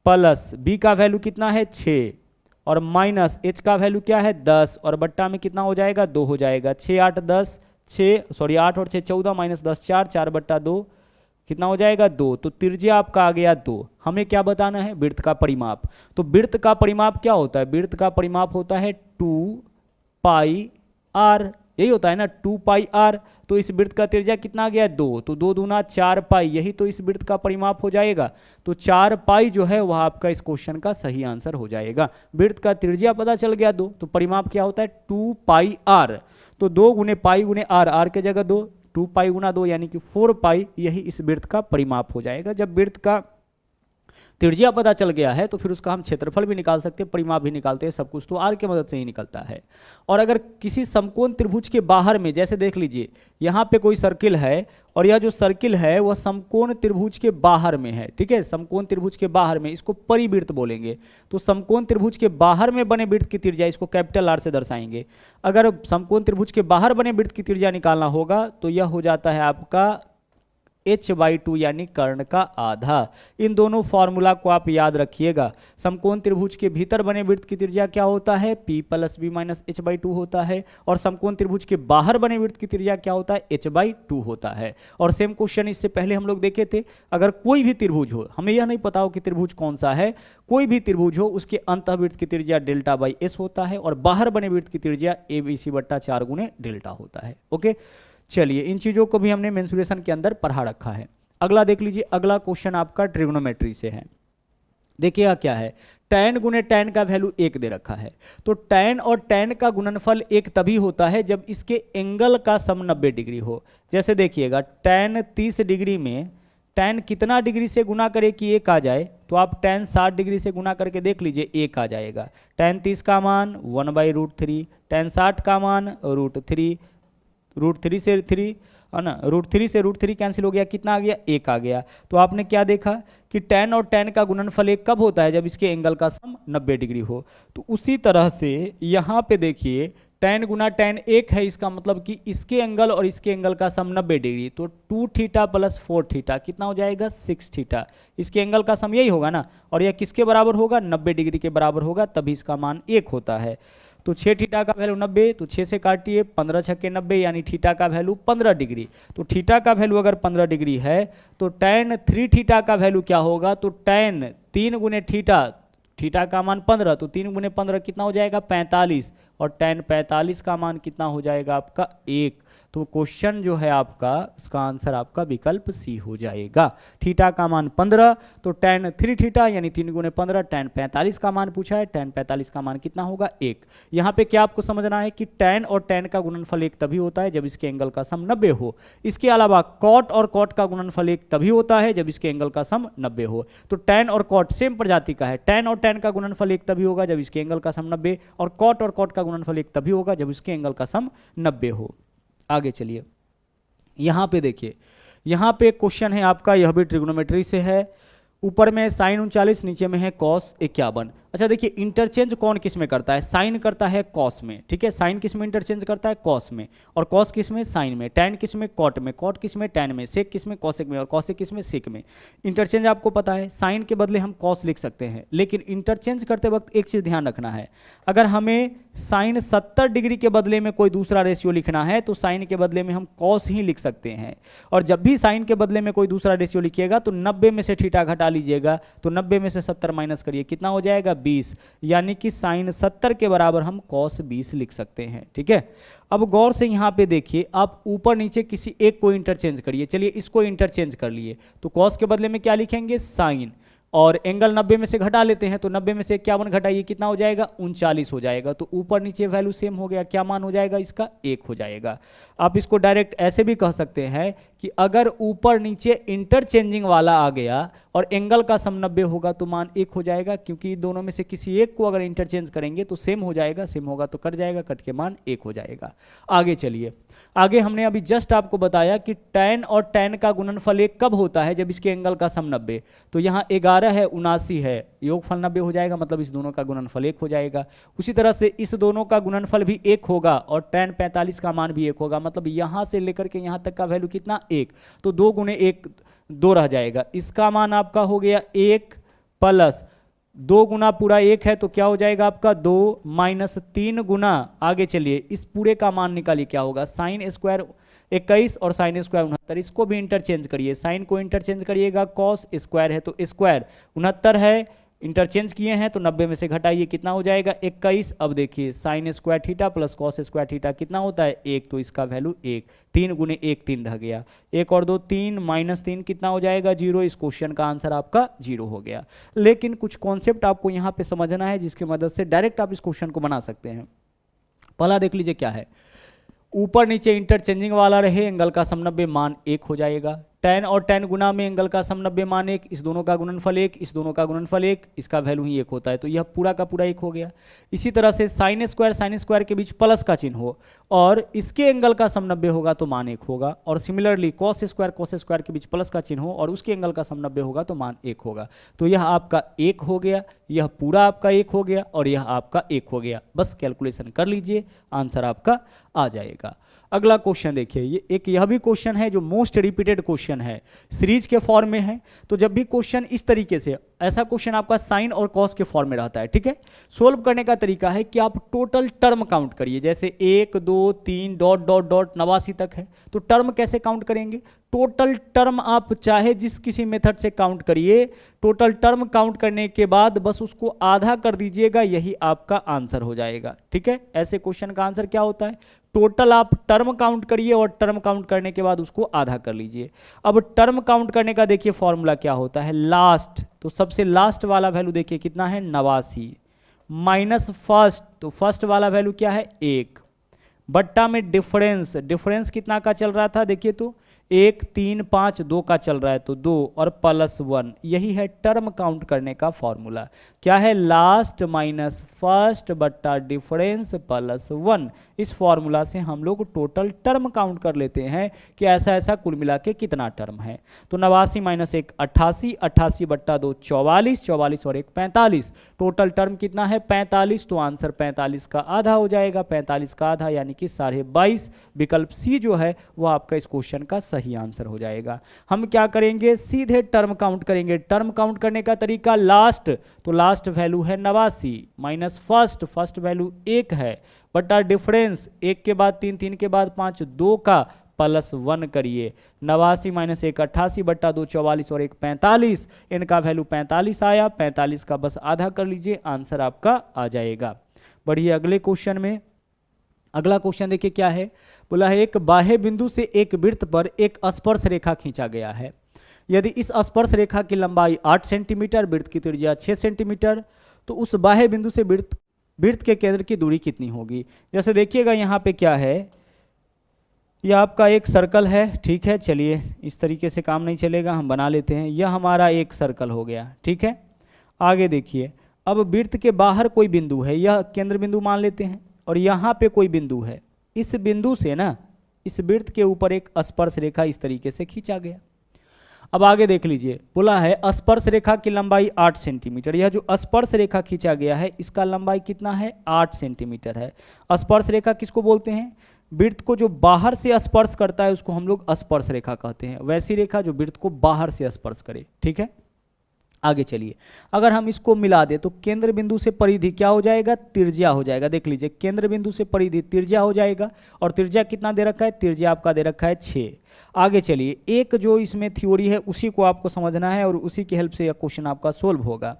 प्लस B का वैल्यू कितना है 6 और माइनस H का वैल्यू क्या है 10 और बट्टा में कितना हो जाएगा 2 हो जाएगा। 6 8 10, 8 और 6 14 माइनस 10 4, 4/2 कितना हो जाएगा 2। तो त्रिज्या आपका आ गया 2। हमें क्या बताना है, वृत्त का परिमाप। तो वृत्त का परिमाप क्या होता है, वृत्त का परिमाप होता है 2πr, यही होता है ना 2πr। तो इस वृत्त का त्रिज्या कितना आ गया 2, तो 2 दूना 4π, यही तो इस वृत्त का परिमाप हो जाएगा। तो 4π जो है वह आपका इस क्वेश्चन का सही आंसर हो जाएगा। वृत्त का त्रिज्या पता चल गया 2, तो परिमाप क्या होता है 2πr। तो 2 गुने पाई गुने आर, आर के जगह 2, 2π गुना 2 यानी कि 4π, यही इस वृत्त का परिमाप हो जाएगा। जब वृत्त का त्रिज्या पता चल गया है तो फिर उसका हम क्षेत्रफल भी निकाल सकते हैं, परिमाप भी निकालते हैं, सब कुछ तो आर की मदद से ही निकलता है। और अगर किसी समकोण त्रिभुज के बाहर में, जैसे देख लीजिए यहाँ पे कोई सर्किल है और यह जो सर्किल है वह समकोण त्रिभुज के बाहर में है। ठीक है, समकोण त्रिभुज के बाहर में, इसको परिवृत्त बोलेंगे। तो समकोण त्रिभुज के बाहर में बने वृत्त की त्रिज्या, इसको कैपिटल आर से दर्शाएंगे। अगर समकोण त्रिभुज के बाहर बने वृत्त की त्रिज्या निकालना होगा तो यह हो जाता है आपका h/2 यानी कर्ण का आधा। इन दोनों फॉर्मूला को आप याद रखिएगा। समकोण त्रिभुज के भीतर बने वृत्त की त्रिज्या क्या होता है, P + B - h/2 होता है, और समकोण त्रिभुज के बाहर बने वृत्त की त्रिज्या क्या होता है, h/2 होता है। और सेम क्वेश्चन इससे पहले हम लोग देखे थे, अगर कोई भी त्रिभुज हो, हमें यह नहीं पता हो कि त्रिभुज कौन सा है, कोई भी त्रिभुज हो उसके अंतःवृत्त की त्रिज्या δ/s होता है और बाहर बने वृत्त की त्रिज्या ABC/4 गुने डेल्टा होता है। ओके, चलिए इन चीजों को भी हमने मेंसुरेशन के अंदर पढ़ा रखा है। अगला देख लीजिए, अगला क्वेश्चन आपका ट्रिग्नोमेट्री से है। देखिए क्या है, tan गुने tan का वैल्यू 1 दे रखा है। तो tan और tan का गुणनफल 1 तभी होता है जब इसके एंगल का सम 90 डिग्री हो। जैसे देखिएगा tan 30 डिग्री में tan कितना डिग्री से गुना करे कि 1 आ जाए, तो आप tan 60 डिग्री से गुना करके देख लीजिए 1 आ जाएगा। tan 30 का मान 1/√3, tan 60 का मान √3, √3 से 3 है ना, √3 से √3 कैंसिल हो गया, कितना आ गया 1 आ गया। तो आपने क्या देखा कि tan और tan का गुणनफल 1 कब होता है, जब इसके एंगल का सम 90 डिग्री हो। तो उसी तरह से यहाँ पे देखिए tan गुना tan 1 है, इसका मतलब कि इसके एंगल और इसके एंगल का सम 90 डिग्री, तो 2θ + 4θ कितना हो जाएगा 6θ। इसके एंगल का सम यही होगा ना, और यह किसके बराबर होगा 90 डिग्री के बराबर होगा, तभी इसका मान 1 होता है। तो 6 थीटा का वैल्यू 90, तो 6 से काटिए, 15 छक्के 90 यानी थीटा का वैल्यू 15 डिग्री। तो थीटा का वैल्यू अगर 15 डिग्री है तो tan 3 थीटा का वैल्यू क्या होगा, तो tan 3 गुने थीटा, थीटा का मान 15, तो 3 गुने 15 कितना हो जाएगा 45, और tan 45 का मान कितना हो जाएगा आपका 1। तो क्वेश्चन जो है आपका, इसका आंसर आपका विकल्प सी हो जाएगा। थीटा का मान 15, तो tan 3 थीटा यानी 3 गुने 15, tan 45 का मान पूछा है, tan 45 का मान कितना होगा 1। यहाँ पे क्या आपको समझना है कि tan और tan का गुणनफल 1 तभी होता है जब इसके एंगल का सम 90 हो। इसके अलावा cot और cot का गुणनफल 1 तभी होता है जब इसके एंगल का सम 90 हो। तो tan और cot सेम प्रजाति का है, tan और tan का गुणनफल 1 तभी होगा जब इसके एंगल का सम 90, और cot का गुणनफल 1 तभी होगा जब इसके एंगल का सम 90 हो। आगे चलिए, यहां पे देखिए, यहां पे क्वेश्चन है आपका, यह भी ट्रिग्नोमेट्री से है। ऊपर में साइन 39, नीचे में है कॉस 51। अच्छा देखिए, इंटरचेंज कौन किस में करता है, साइन करता है कॉस में, ठीक है, साइन किस में इंटरचेंज करता है, कॉस में, और कॉस किस में, साइन में, टैन किस में, कॉट में, कॉट किस में, टैन में, सेक किस में, कॉसेक में, और कॉसेक किस में, सेक में। इंटरचेंज आपको पता है, साइन के बदले हम कॉस लिख सकते हैं, लेकिन इंटरचेंज करते वक्त एक चीज ध्यान रखना है, अगर हमें साइन 70 डिग्री के बदले में कोई दूसरा रेशियो लिखना है तो साइन के बदले में हम कॉस ही लिख सकते हैं। और जब भी साइन के बदले में कोई दूसरा रेशियो लिखिएगा तो 90 में से थीटा घटा लीजिएगा, तो 90 में से 70 माइनस करिए, कितना हो जाएगा 20, यानी कि साइन 70 के बराबर हम कॉस 20 लिख सकते हैं। ठीक है, अब गौर से यहां पे देखिए, आप ऊपर नीचे किसी एक को इंटरचेंज करिए। चलिए इसको इंटरचेंज कर लिए, तो कॉस के बदले में क्या लिखेंगे, साइन, और एंगल 90 में से घटा लेते हैं, तो 90 में से 51 घटाइए, कितना हो जाएगा 39 हो जाएगा। तो ऊपर नीचे वैल्यू सेम हो गया, क्या मान हो जाएगा इसका 1 हो जाएगा। आप इसको डायरेक्ट ऐसे भी कह सकते हैं कि अगर ऊपर नीचे इंटरचेंजिंग वाला आ गया और एंगल का सम 90 होगा तो मान 1 हो जाएगा, क्योंकि दोनों में से किसी एक को अगर इंटरचेंज करेंगे तो सेम हो जाएगा, सेम होगा तो कट जाएगा, कट के मान 1 हो जाएगा। आगे चलिए, आगे हमने अभी जस्ट आपको बताया कि tan और tan का गुणनफल 1 कब होता है, जब इसके एंगल का सम 90। तो यहाँ 11 है, 79 है, योगफल 90 हो जाएगा, मतलब इस दोनों का गुणनफल 1 हो जाएगा। उसी तरह से इस दोनों का गुणनफल भी 1 होगा और tan 45 का मान भी 1 होगा, मतलब यहाँ से लेकर के यहाँ तक का वैल्यू कितना 1, तो 2 गुने 1 2 रह जाएगा। इसका मान आपका हो गया 1 प्लस 2 गुना पूरा 1 है तो क्या हो जाएगा आपका 2 माइनस 3 गुना, आगे चलिए इस पूरे का मान निकालिए, क्या होगा साइन स्क्वायर 21 और साइन स्क्वायर 69, इसको भी इंटरचेंज करिए, साइन को इंटरचेंज करिएगा, कॉस स्क्वायर है तो स्क्वायर 69 है, इंटरचेंज किए हैं तो 90 में से घटाइए, कितना हो जाएगा 21। अब देखिए sine square theta plus cos square theta कितना होता है 1, तो इसका वैल्यू 1, 3 गुने 1 3 रह गया, 1 और 2 3, माइनस 3 कितना हो जाएगा 0। इस क्वेश्चन का आंसर आपका 0 हो गया। लेकिन कुछ कॉन्सेप्ट आपको यहाँ पे समझना है जिसकी मदद से डायरेक्ट आप इस क्वेश्चन को बना सकते हैं। पहला देख लीजिए क्या है, ऊपर नीचे इंटरचेंजिंग वाला रहे, एंगल का सम 90 मान 1 हो जाएगा, tan और tan गुना में एंगल का सम 90 मान 1, इस दोनों का गुणनफल 1, इस दोनों का गुणनफल 1, इसका वैल्यू ही 1 होता है, तो यह पूरा का पूरा 1 हो गया। इसी तरह से साइन स्क्वायर के बीच प्लस का चिन्ह हो और इसके एंगल का सम 90 होगा तो मान 1 होगा, और सिमिलरली कॉस स्क्वायर के बीच प्लस का चिन्ह हो और उसके एंगल का सम 90 होगा तो मान 1 होगा। तो यह आपका 1 हो गया, यह पूरा आपका 1 हो गया और यह आपका 1 हो गया। बस कैलकुलेशन कर लीजिए, आंसर आपका आ जाएगा। अगला क्वेश्चन देखिए, यह भी क्वेश्चन है जो मोस्ट रिपीटेड क्वेश्चन है, सीरीज के फॉर्म में है। तो जब भी क्वेश्चन इस तरीके से, ऐसा क्वेश्चन आपका साइन और कॉस के फॉर्म में रहता है, ठीक है, सोल्व करने का तरीका है कि आप टोटल टर्म काउंट करिए, जैसे 1 2 3 डॉट डॉट डॉट 89 तक है, तो टर्म कैसे काउंट करेंगे, टोटल टर्म आप चाहे जिस किसी मेथड से काउंट करिए, टोटल टर्म काउंट करने के बाद बस उसको आधा कर दीजिएगा, यही आपका आंसर हो जाएगा। ठीक है, ऐसे क्वेश्चन का आंसर क्या होता है, टोटल आप टर्म काउंट करिए और टर्म काउंट करने के बाद उसको आधा कर लीजिए। अब टर्म काउंट करने का देखिए फॉर्मूला क्या होता है, लास्ट, तो सबसे लास्ट वाला वैल्यू देखिए कितना है 89, माइनस फर्स्ट, तो फर्स्ट वाला वैल्यू क्या है 1, बट्टा में डिफरेंस, डिफरेंस कितना का चल रहा था देखिए, तो 1 3 5 2 का चल रहा है तो 2 और प्लस 1, यही है टर्म काउंट करने का फॉर्मूला। क्या है, लास्ट माइनस फर्स्ट बट्टा डिफरेंस प्लस 1। इस फॉर्मूला से हम लोग टोटल टर्म काउंट कर लेते हैं कि ऐसा ऐसा कुल मिला के कितना टर्म है। तो 89 माइनस 1 88, 88 बट्टा 2 44, 44 और 1 45, टोटल टर्म कितना है 45, तो आंसर 45 का आधा हो जाएगा, 45 का आधा यानी कि 22.5। विकल्प सी जो है वो आपका इस क्वेश्चन का सही आंसर हो जाएगा। हम क्या करेंगे, सीधे टर्म काउंट करेंगे। टर्म काउंट करने का तरीका लास्ट, तो लास्ट वैल्यू है 89 माइनस फर्स्ट वैल्यू 1 है, बटा डिफरेंस 1 के बाद 3, 3 के बाद 5, 2 का प्लस 1 करिए। 89 माइनस 1 88 बट्टा 2 44 और 1 45, इनका वैल्यू 45 आया। 45 का बस आधा कर लीजिए, आंसर आपका आ जाएगा। बढ़िए अगले क्वेश्चन में। अगला क्वेश्चन देखिए क्या है, बोला है एक बाह्य बिंदु से एक वृत्त पर एक स्पर्श रेखा खींचा गया है। यदि इस स्पर्श रेखा की लंबाई 8 सेंटीमीटर, वृत्त की त्रिज्या 6 सेंटीमीटर, तो उस बाह्य बिंदु से वृत्त के केंद्र की दूरी कितनी होगी। जैसे देखिएगा यहाँ पे क्या है, यह आपका एक सर्कल है, ठीक है। चलिए इस तरीके से काम नहीं चलेगा, हम बना लेते हैं। यह हमारा एक सर्कल हो गया, ठीक है। आगे देखिए, अब वृत्त के बाहर कोई बिंदु है, यह केंद्र बिंदु मान लेते हैं, और यहाँ पे कोई बिंदु है। इस बिंदु से ना इस वृत्त के ऊपर एक स्पर्श रेखा इस तरीके से खींचा गया। अब आगे देख लीजिए, बोला है स्पर्श रेखा की लंबाई 8 सेंटीमीटर। यह जो स्पर्श रेखा खींचा गया है इसका लंबाई कितना है, 8 सेंटीमीटर है। स्पर्श रेखा किसको बोलते हैं, वृत्त को जो बाहर से स्पर्श करता है उसको हम लोग स्पर्श रेखा कहते हैं। वैसी रेखा जो वृत्त को बाहर से स्पर्श करे, ठीक है। आगे चलिए, अगर हम इसको मिला दे तो केंद्र बिंदु से परिधि क्या हो जाएगा, त्रिज्या हो जाएगा। देख लीजिए, केंद्र बिंदु से परिधि त्रिज्या हो जाएगा, और त्रिज्या कितना दे रखा है, त्रिज्या आपका दे रखा है 6। आगे चलिए, एक जो इसमें थ्योरी है उसी को आपको समझना है, और उसी की हेल्प से यह क्वेश्चन आपका सोल्व होगा।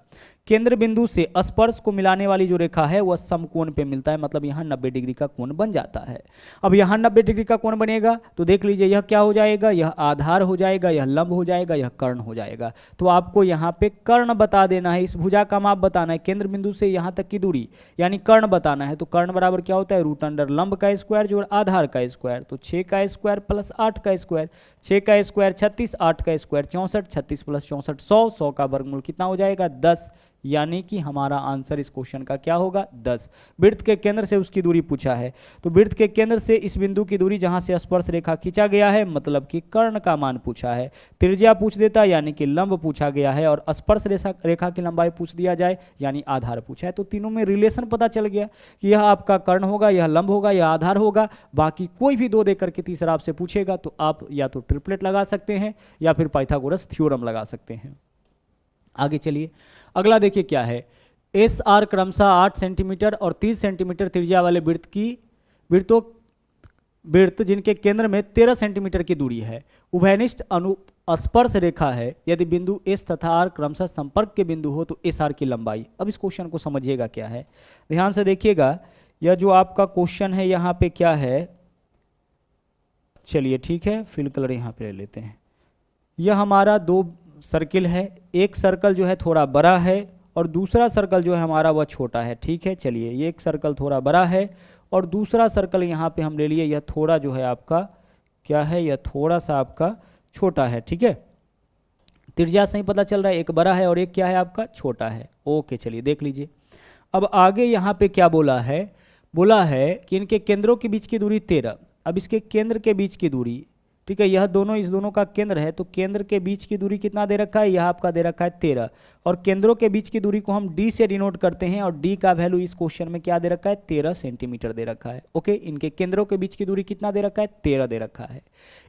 केंद्र बिंदु से स्पर्श को मिलाने वाली जो रेखा है वह समकोण पे मिलता है, मतलब यहाँ 90 डिग्री का कोण बन जाता है। अब यहाँ 90 डिग्री का कोण बनेगा तो देख लीजिए यह क्या हो जाएगा, यह आधार हो जाएगा, यह लंब हो जाएगा, यह कर्ण हो जाएगा। तो आपको यहाँ पे कर्ण बता देना है, इस भुजा का माप बताना है, केंद्र बिंदु से यहाँ तक की दूरी यानी कर्ण बताना है। तो कर्ण बराबर क्या होता है, रूट अंडर लंब का स्क्वायर जोड़ आधार का स्क्वायर। तो 6 का स्क्वायर प्लस 8 का स्क्वायर, 6 का स्क्वायर 36, 8 का स्क्वायर 64, 36 प्लस 64 100, 100 का वर्गमूल कितना हो जाएगा, 10। यानी कि हमारा आंसर इस क्वेश्चन का क्या होगा, 10। वृत्त के केंद्र से उसकी दूरी पूछा है, तो वृत्त के केंद्र से इस बिंदु की दूरी जहां से स्पर्श रेखा खींचा गया है, मतलब कि कर्ण का मान पूछा है। त्रिज्या पूछ देता यानी कि लंब पूछा गया है, और स्पर्श रेखा की लंबाई पूछ दिया जाए यानी आधार पूछा है। तो तीनों में रिलेशन पता चल गया कि यह आपका कर्ण होगा, यह लंब होगा, यह आधार होगा। बाकी कोई भी 2 देकर के तीसरा आपसे पूछेगा तो आप या तो ट्रिपलेट लगा सकते हैं या फिर पाइथागोरस थ्योरम लगा सकते हैं। आगे चलिए, अगला देखिए क्या है, एस आर क्रमशः 8 सेंटीमीटर और 30 सेंटीमीटर त्रिज्या वाले वृत्त जिनके केंद्र में 13 सेंटीमीटर की दूरी है, उभयनिष्ठ अनुस्पर्श रेखा है। यदि बिंदु एस तथा आर क्रमशः संपर्क के बिंदु हो तो एस आर की लंबाई। अब इस क्वेश्चन को समझिएगा क्या है, ध्यान से देखिएगा। यह जो आपका क्वेश्चन है यहाँ पे क्या है, चलिए ठीक है, फिल कलर यहाँ पे ले लेते हैं। यह हमारा 2 सर्किल है, एक सर्कल जो है थोड़ा बड़ा है और दूसरा सर्कल जो है हमारा वह छोटा है, ठीक है। चलिए, ये एक सर्कल थोड़ा बड़ा है और दूसरा सर्कल यहाँ पे हम ले लिए, यह थोड़ा जो है आपका क्या है, यह थोड़ा सा आपका छोटा है, ठीक है। त्रिज्या से ही पता चल रहा है, एक बड़ा है और एक क्या है आपका छोटा है। ओके, चलिए देख लीजिए। अब आगे यहाँ पे क्या बोला है, बोला है कि इनके केंद्रों के बीच की दूरी 13। अब इसके केंद्र के बीच की दूरी, ठीक है, यह दोनों इस दोनों का केंद्र है, तो केंद्र के बीच की दूरी कितना दे रखा है, यह आपका दे रखा है 13, और केंद्रों के बीच की दूरी को हम d से डिनोट करते हैं, और d का वैल्यू इस क्वेश्चन में क्या दे रखा है, 13 सेंटीमीटर दे रखा है। ओके, इनके केंद्रों के बीच की दूरी कितना दे रखा है, 13 दे रखा है।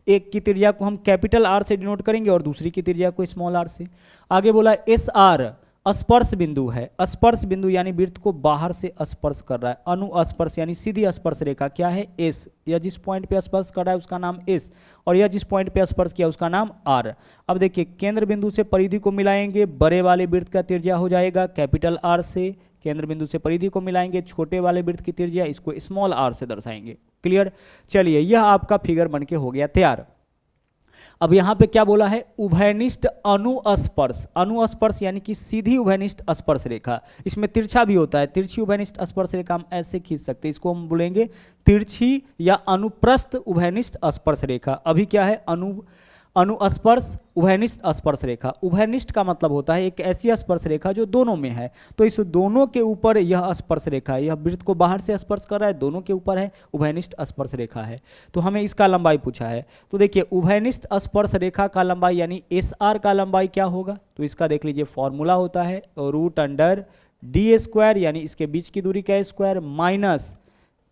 एक की त्रिज्या को हम कैपिटल R से डिनोट करेंगे और दूसरी की त्रिज्या को स्मॉल r से। आगे बोला एस आर स्पर्श बिंदु है, स्पर्श बिंदु यानी वृत्त को बाहर से स्पर्श कर रहा है। अनुस्पर्श यानी सीधी स्पर्श रेखा क्या है, एस। यह जिस पॉइंट पे स्पर्श कर रहा है उसका नाम एस, और यह जिस पॉइंट पे स्पर्श किया उसका नाम आर। अब देखिए, केंद्र बिंदु से परिधि को मिलाएंगे, बड़े वाले वृत्त का त्रिज्या हो जाएगा कैपिटल R से। केंद्र बिंदु से परिधि को मिलाएंगे, छोटे वाले वृत्त की त्रिज्या इसको स्मॉल r से दर्शाएंगे। क्लियर। चलिए, यह आपका फिगर बनके हो गया तैयार। अब यहाँ पे क्या बोला है, उभयनिष्ठ अनुस्पर्श। अनुस्पर्श यानी कि सीधी उभयनिष्ठ स्पर्श रेखा, इसमें तिरछा भी होता है। तिरछी उभयनिष्ठ स्पर्श रेखा हम ऐसे खींच सकते हैं, इसको हम बोलेंगे तिरछी या अनुप्रस्थ उभयनिष्ठ स्पर्श रेखा। अभी क्या है, अनुस्पर्श उभयनिष्ठ स्पर्श रेखा। उभयनिष्ठ का मतलब होता है एक ऐसी स्पर्श रेखा जो दोनों में है, तो इस दोनों के ऊपर यह स्पर्श रेखा है, यह वृत्त को बाहर से स्पर्श कर रहा है, दोनों के ऊपर है, उभयनिष्ठ स्पर्श रेखा है। तो हमें इसका लंबाई पूछा है, तो देखिए उभयनिष्ठ स्पर्श रेखा का लंबाई यानी एस आर का लंबाई क्या होगा, तो इसका देख लीजिए फॉर्मूला होता है रूट अंडर डी स्क्वायर, यानी इसके बीच की दूरी का square minus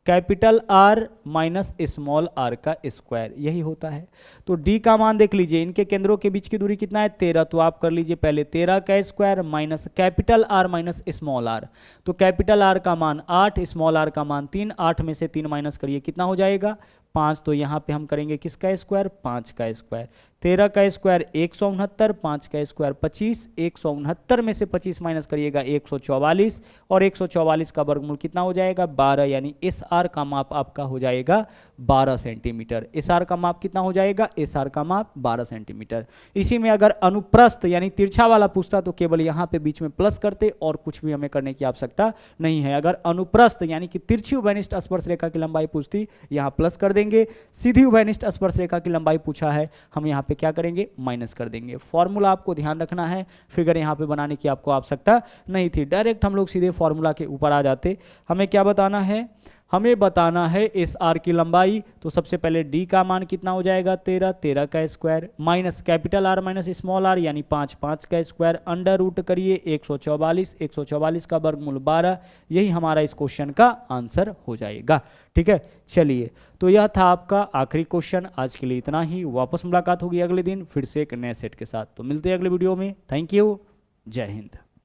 capital R minus small R का स्क्वायर, यही होता है। तो डी का मान देख लीजिए, इनके केंद्रों के बीच की दूरी कितना है 13, तो आप कर लीजिए पहले 13 का square minus capital R minus small R. तो कैपिटल आर का मान 8, स्मॉल आर का मान 3, 8 में से 3 माइनस करिए कितना हो जाएगा 5। तो यहाँ पे हम करेंगे किसका स्क्वायर 5 का स्क्वायर। 13 का स्क्वायर 169, 5 का स्क्वायर 25, 169 में से 25 माइनस करिएगा 144, और 144 का वर्गमूल कितना हो जाएगा 12, यानी एस आर का माप आपका हो जाएगा 12 सेंटीमीटर। एस आर का माप कितना हो जाएगा, एस आर का माप 12 सेंटीमीटर। इसी में अगर अनुप्रस्थ यानी तिरछा वाला पूछता तो केवल यहाँ पे बीच में प्लस करते और कुछ भी हमें करने की आवश्यकता नहीं है। अगर अनुप्रस्थ यानी कि तिरछी उभयनिष्ठ स्पर्श रेखा की लंबाई पूछती, यहाँ प्लस कर देंगे। सीधी उभयनिष्ठ स्पर्श रेखा की लंबाई पूछा है, हम यहाँ पे क्या करेंगे माइनस कर देंगे। फॉर्मूला आपको ध्यान रखना है, फिगर यहाँ पे बनाने की आपको आवश्यकता नहीं थी, डायरेक्ट हम लोग सीधे फॉर्मूला के ऊपर आ जाते। हमें क्या बताना है, हमें बताना है एस आर की लंबाई। तो सबसे पहले डी का मान कितना हो जाएगा 13, 13 का square minus capital R minus small R यानी 5, 5 का स्क्वायर अंडर रूट करिए 144, 144 का वर्गमूल 12, यही हमारा इस क्वेश्चन का आंसर हो जाएगा। ठीक है, चलिए तो यह था आपका आखिरी क्वेश्चन। आज के लिए इतना ही, वापस मुलाकात होगी अगले दिन फिर से एक नए सेट के साथ। तो मिलते हैं अगले वीडियो में। थैंक यू, जय हिंद।